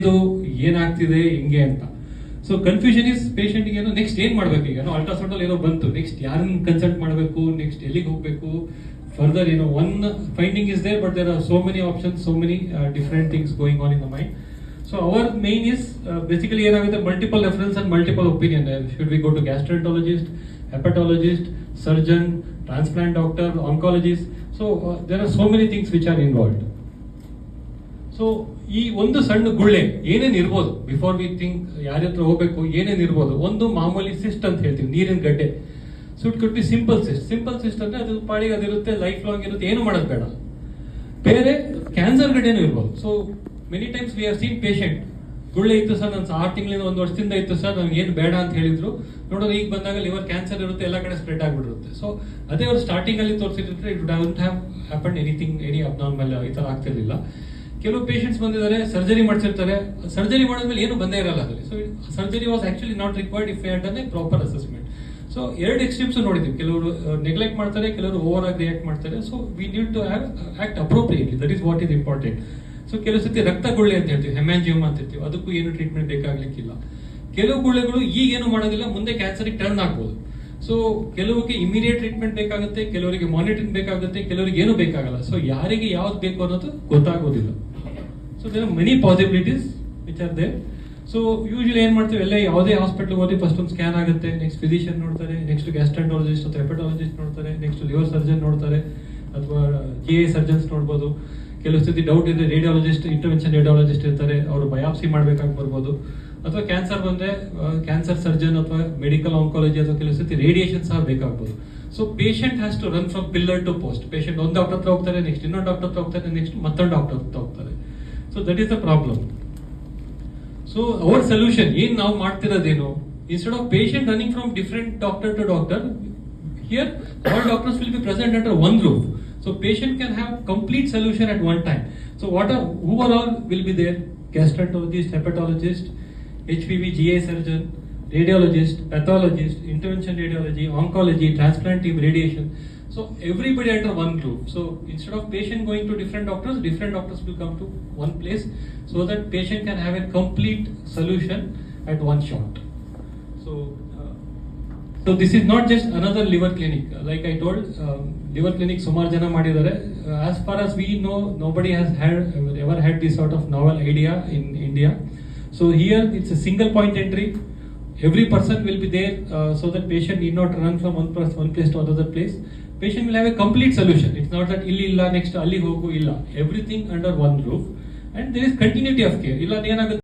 ಇದು ಏನಾಗ್ತಿದೆ ಹಿಂಗೆ ಅಂತ. ಸೊ ಕನ್ಫ್ಯೂಷನ್ ಇಸ್ ಪೇಷಂಟ್ ಏನೋ ನೆಕ್ಸ್ಟ್ ಏನ್ ಮಾಡ್ಬೇಕು, ಈಗ ಅಲ್ಟ್ರಾಸೌಂಡ್ ಅಲ್ಲಿ ಏನೋ ಬಂತು, ನೆಕ್ಸ್ಟ್ ಯಾರನ್ನ ಕನ್ಸಲ್ಟ್ ಮಾಡಬೇಕು, ನೆಕ್ಸ್ಟ್ ಎಲ್ಲಿಗೆ ಹೋಗ್ಬೇಕು, ಫರ್ದರ್ ಏನೋ one finding is there but there are so many options, so many different things going on in the mind. So our main is basically ಏನಾಗುತ್ತೆ, multiple reference and multiple opinion. Should we go to gastroenterologist, hepatologist, surgeon, transplant doctor, oncologist. So there are so many things which are involved. So ಈ ಒಂದು ಸಣ್ಣ ಗುಳ್ಳೆ ಏನೇನ್ ಇರ್ಬೋದು, before we think ಯಾರ ಹತ್ರ ಹೋಗ್ಬೇಕು, ಏನೇನ್ ಇರ್ಬೋದು. ಒಂದು ಮಾಮೂಲಿ ಸಿಸ್ಟ್ ಅಂತ ಹೇಳ್ತೀವಿ, ನೀರಿನ ಗಡ್ಡೆ. So it could be simple cyst. Simple cyst ಅಂದ್ರೆ ಅದು ಪಾಡಿಗೆ ಅದಿರುತ್ತೆ, ಲೈಫ್ ಲಾಂಗ್ ಇರುತ್ತೆ, ಏನು ಮಾಡೋದು ಬೇಡ. ಬೇರೆ ಕ್ಯಾನ್ಸರ್ ಗಡ್ಡೆನೂ ಇರ್ಬೋದು. So many times we have seen patient, ಗುಳ್ಳೆ ಇತ್ತು ಸರ್, ನಾನು 6 ತಿಂಗಳಿಂದ 1 ವರ್ಷದಿಂದ ಇತ್ತು ಸರ್, ನಮ್ಗೆ ಏನು ಬೇಡ ಅಂತ ಹೇಳಿದ್ರು, ನೋಡೋದು ಈಗ ಬಂದಾಗ ಲಿವರ್ ಕ್ಯಾನ್ಸರ್ ಇರುತ್ತೆ, ಎಲ್ಲ ಕಡೆ ಸ್ಪ್ರೆಡ್ ಆಗಿಬಿಡುತ್ತೆ. ಸೊ ಅದೇ ಅವ್ರು ಸ್ಟಾರ್ಟಿಂಗ್ ಅಲ್ಲಿ ತೋರಿಸಿದ್ರೆ it don't have happen anything, any abnormal ಈ ತರ ಆಗ್ತಿರ್ಲಿಲ್ಲ. ಕೆಲವು ಪೇಷಂಟ್ಸ್ ಬಂದಿದ್ದಾರೆ, ಸರ್ಜರಿ ಮಾಡಿಸಿರ್ತಾರೆ, ಸರ್ಜರಿ ಮಾಡಿದ್ಮೇಲೆ ಏನು ಬಂದೇ ಇರಲ್ಲ ಅದರಲ್ಲಿ. So surgery was actually not required if had done a proper assessment. So 2 extremes ನೋಡಿದ್ವಿ, ಕೆಲವರು ನೆಗ್ಲೆಕ್ಟ್ ಮಾಡ್ತಾರೆ, ಕೆಲವರು ಓವರ್ ಆಗಿ ರಿಯಾಕ್ಟ್ ಮಾಡ್ತಾರೆ. So we need to have act appropriately, that is what is important. So ಕೆಲವು ಸತಿ ರಕ್ತ ಗುಳ್ಳೆ ಅಂತ ಹೇಳ್ತೀವಿ, ಹೆಮ್ಯಾಂಜಿಯೋಮಾ ಅಂತ ಹೇಳ್ತೀವಿ, ಅದಕ್ಕೂ ಏನು ಟ್ರೀಟ್ಮೆಂಟ್ ಬೇಕಾಗ್ಲಿಕ್ಕಿಲ್ಲ. ಕೆಲವು ಗುಳ್ಳೆಗಳು ಈಗೇನು ಮಾಡೋದಿಲ್ಲ, ಮುಂದೆ ಕ್ಯಾನ್ಸರ್ಗೆ ಟರ್ನ್ ಆಗ್ಬೋದು. ಸೊ ಕೆಲವರಿಗೆ ಇಮಿಡಿಯೇಟ್ ಟ್ರೀಟ್ಮೆಂಟ್ ಬೇಕಾಗುತ್ತೆ, ಕೆಲವರಿಗೆ ಮಾನಿಟರಿಂಗ್ ಬೇಕಾಗುತ್ತೆ, ಕೆಲವರಿಗೆ ಏನು ಬೇಕಾಗಲ್ಲ. ಸೊ ಯಾರಿಗೆ ಯಾವ್ದು ಬೇಕು ಅನ್ನೋದು ಗೊತ್ತಾಗೋದಿಲ್ಲ. So there are many possibilities which are there. So usually ಏನ್ ಮಾಡ್ತೀವಿ, ಎಲ್ಲ ಯಾವುದೇ ಹಾಸ್ಪಿಟಲ್ ಹೋಗಿ ಫಸ್ಟ್ ಒಂದು ಸ್ಕ್ಯಾನ್ ಆಗುತ್ತೆ, ನೆಕ್ಸ್ಟ್ ಫಿಸಿಷಿಯನ್ ನೋಡ್ತಾರೆ, ನೆಕ್ಸ್ಟ್ ಗ್ಯಾಸ್ಟ್ರೆಂಟಾಲಜಿಸ್ಟ್ ಅಥವಾ ಹೆಪಟಾಲಜಿಸ್ಟ್ ನೋಡ್ತಾರೆ, ನೆಕ್ಸ್ಟ್ ಲಿವರ್ ಸರ್ಜನ್ ನೋಡ್ತಾರೆ, ಅಥವಾ GI ಸರ್ಜನ್ಸ್ ನೋಡ್ಬೋದು. ಕೆಲವು ಸತಿ ಡೌಟ್ ಇದೆ, ರೇಡಿಯಾಲಜಿಸ್ಟ್, ಇಂಟರ್ವೆನ್ಷನ್ ರೇಡಿಯಾಲಜಿಸ್ಟ್ ಇರ್ತಾರೆ, ಅವರು ಬಯಾಪ್ಸಿ ಮಾಡ್ಬೇಕಾಗಿ ಬರ್ಬೋದು. ಅಥವಾ ಕ್ಯಾನ್ಸರ್ ಬಂದ್ರೆ ಕ್ಯಾನ್ಸರ್ ಸರ್ಜನ್ ಅಥವಾ ಮೆಡಿಕಲ್ ಆಂಕಾಲಜಿ, ಅಥವಾ ಕೆಲವು ಸತಿ ರೇಡಿಯೇಷನ್ ಸಹ ಬೇಕಾಗ್ಬೋದು. So patient has to run from pillar to post. Patient ಒಂದು ಡಾಕ್ಟರ್ ಹತ್ರ ಹೋಗ್ತಾರೆ, ನೆಕ್ಸ್ಟ್ ಇನ್ನೊಂದು ಡಾಕ್ಟರ್ ಹತ್ರ ಹೋಗ್ತಾರೆ, ನೆಕ್ಸ್ಟ್ ಮತ್ತೊಂದು ಡಾಕ್ಟರ್ ಹತ್ರ ಹೋಗ್ತಾರೆ. So that is the problem. So our solution ಏನ್ ನಾವು ಮಾಡ್ತಿರೋದೇನು, instead of patient running from different doctor to doctor, here all doctors will be present under one roof. So patient can have complete solution at one time. So who are all will be there? Gastroenterologist, hepatologist, HPV, GI surgeon, radiologist, pathologist, intervention radiology, oncology, transplant team, radiation. So everybody under one roof. So instead of patient going to different doctors will come to one place, so that patient can have a complete solution at one shot. So this is not just another liver clinic. Like I told, liver clinic ಸುಮಾರು ಜನ ಮಾಡಿದ್ದಾರೆ. As far as we know, nobody has ever had this sort of novel idea in India. So here it's a single point entry. Every person will be there, so that patient need not run from one place to another place. Patient will have a complete solution. It's not that illa next alli hogu illa. Everything under one roof, and there is continuity of care. Illa ಏನಾಗುತ್ತೆ